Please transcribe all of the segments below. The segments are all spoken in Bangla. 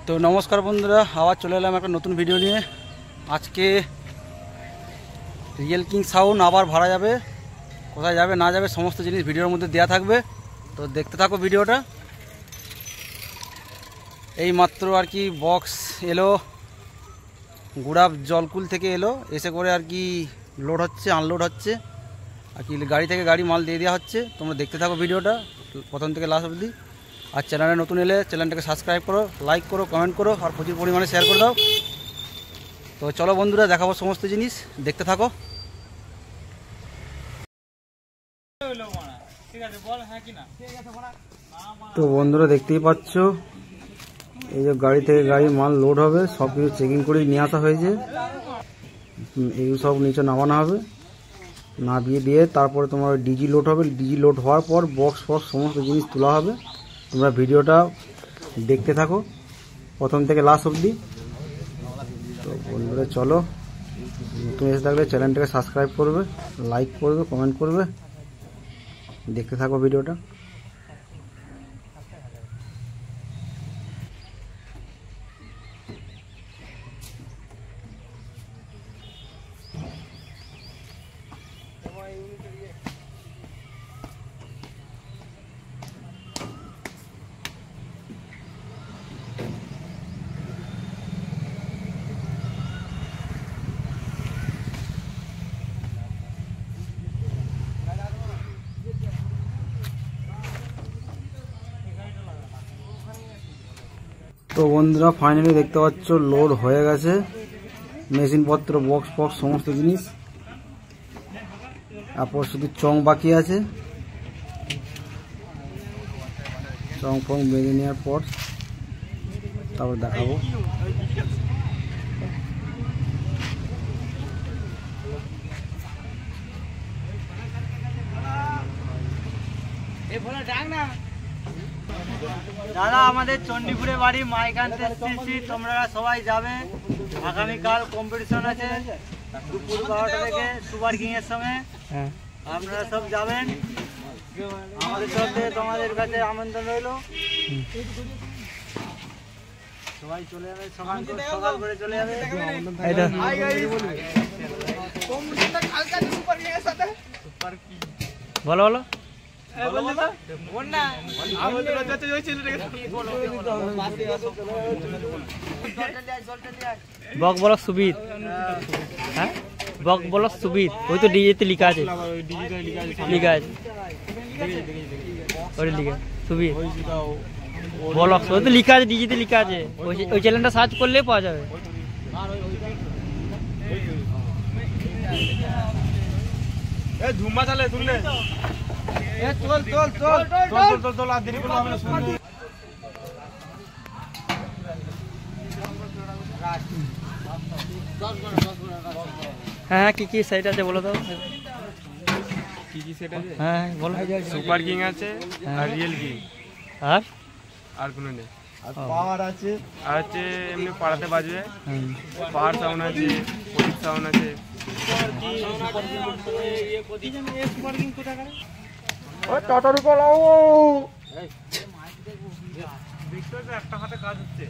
তো নমস্কার বন্ধুরা, আবার চলে এলাম একটা নতুন ভিডিও নিয়ে। আজকে রিয়েল কিং সাউন্ড আবার ভাড়া যাবে, কোথায় যাবে না যাবে সমস্ত জিনিস ভিডিওর মধ্যে দেওয়া থাকবে। তো দেখতে থাকো ভিডিওটা। এই মাত্র আর কি বক্স এলো, গুড়াব জলকুল থেকে এলো, এসে করে আর কি লোড হচ্ছে, আনলোড হচ্ছে আর কি, গাড়ি থেকে গাড়ি মাল দিয়ে দেওয়া হচ্ছে। তোমরা দেখতে থাকো ভিডিওটা প্রথম থেকে লাস্ট অবধি। আর চ্যানেলে নতুন এলে চ্যানেলটাকে সাবস্ক্রাইব করো, লাইক করো, কমেন্ট করো আর প্রচুর পরিমাণে শেয়ার করে দাও। তো চলো বন্ধুরা, দেখাবো সমস্ত জিনিস, দেখতে থাকো। তো বন্ধুরা দেখতেই পাচ্ছ, এই যে গাড়ি থেকে গাড়ি মাল লোড হবে, সব কিছু চেকিং করেই নিয়ে আসা হয়েছে। এই সব নিচে নামানো হবে, নামিয়ে দিয়ে তারপরে তোমার ডিজি লোড হবে। ডিজি লোড হওয়ার পর বক্স ফক্স সমস্ত জিনিস তোলা হবে। তোমরা ভিডিওটা দেখতে থাকো প্রথম থেকে লাস্ট অবধি। তো বন্ধুরা চলো, নতুন এসে থাকলে চ্যানেলটাকে সাবস্ক্রাইব করবে, লাইক করবে, কমেন্ট করবে, দেখতে থাকো ভিডিওটা। তো বন্ধুরা ফাইনালি দেখতে পাচ্ছ লোড হয়ে গেছে, মেশিনপত্র বক্স ফক্স সমস্ত জিনিস। তারপর শুধু চং বাকি আছে, চং ফং বেঁধে নেওয়ার পর তারপর দেখাবো। দাদা আমাদের চণ্ডীপুরে বাড়ি, মাইক আনতে এসেছি, তোমরা সবাই যাবে। আগামীকাল কম্পিটিশন আছে দুপুর 12টা থেকে সুপার কিং এর সঙ্গে, আপনারা সব যাবেন। আমাদের তরফে তোমাদের কাছে আমন্ত্রণ রইল, সবাই চলে যাবে, সকাল করে চলে যাবে। বলো বলো বক বলো সুবিধ, হ্যাঁ বক বলো সুবিধ, ওই তো ডিজেতে লিখা আছে, লিখা আছে ওই লিখা সুবিধ বলো, ওই তো লিখা আছে, ডিজিতে লিখা আছে, ওই চ্যানেলটা সার্চ করলে পাওয়া যাবে। ধুমা চালে তুললে চল চল চল চল চল চল, আর দেরি করলে হবে না। হ্যাঁ কি কি সাইট আছে বলো তো, কি কি সেট আছে? হ্যাঁ বলো। সুপার কিং আছে আর রিয়েল কিং, আর কোনো নেই। আর পাওয়ার আছে, আর আছে এমনি পাড়াতে বাজবে, পাওয়ার সাউন্ড আছে, প্রদীপ সাউন্ড আছে। একটা হাতে কাজ হচ্ছে,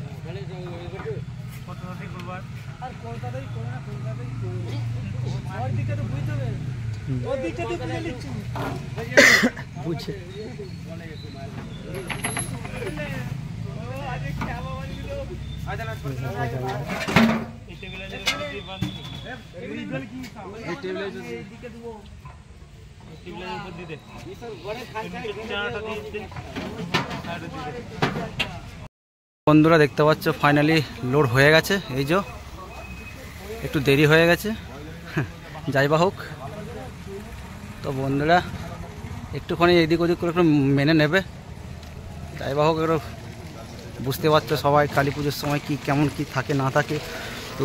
বুঝছে বন্ধুরা দেখতে পাচ্ছ ফাইনালি লোড হয়ে গেছে। এই যে একটু দেরি হয়ে গেছে, যাই বা হোক। তো বন্ধুরা একটুখানি এদিক ওদিক করে একটু মেনে নেবে, যাই বা হোক। একটু বুঝতে পারছো সবাই কালী পুজোর সময় কি কেমন কি থাকে না থাকে,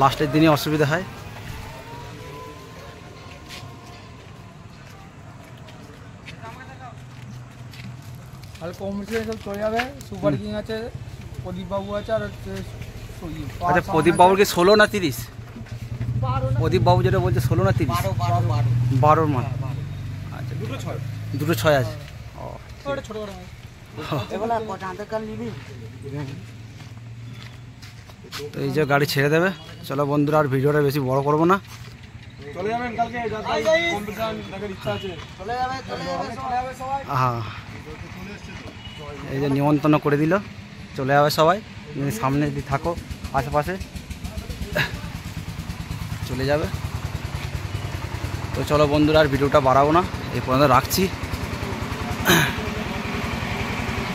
লাস্টের দিনে অসুবিধা হয়। আর কম্পিটিশন সব চলে যাবে। সুপার কিং আছে, প্রদীপ বাবু আছে, আর হচ্ছে আচ্ছা প্রদীপ বাবুর কি 16 না 30? প্রদীপ বাবু যেটা বলছে 16 না 30? 12 মান। আচ্ছা দুটো 6 আছে। ছোট তো এই যে গাড়ি ছেড়ে দেবে। চলো বন্ধুরা, আর ভিডিওটা বেশি বড় করবো না। চলে যাবেন কালকে, কম্পিটিশন দেখার ইচ্ছা আছে। হ্যাঁ, এই যে নিমন্ত্রণ করে দিল, চলে যাবে সবাই। তুমি সামনে যদি থাকো আশেপাশে চলে যাবে। তো চলো বন্ধুরা, আর ভিডিওটা বাড়াবো না, এই পর্যন্ত রাখছি।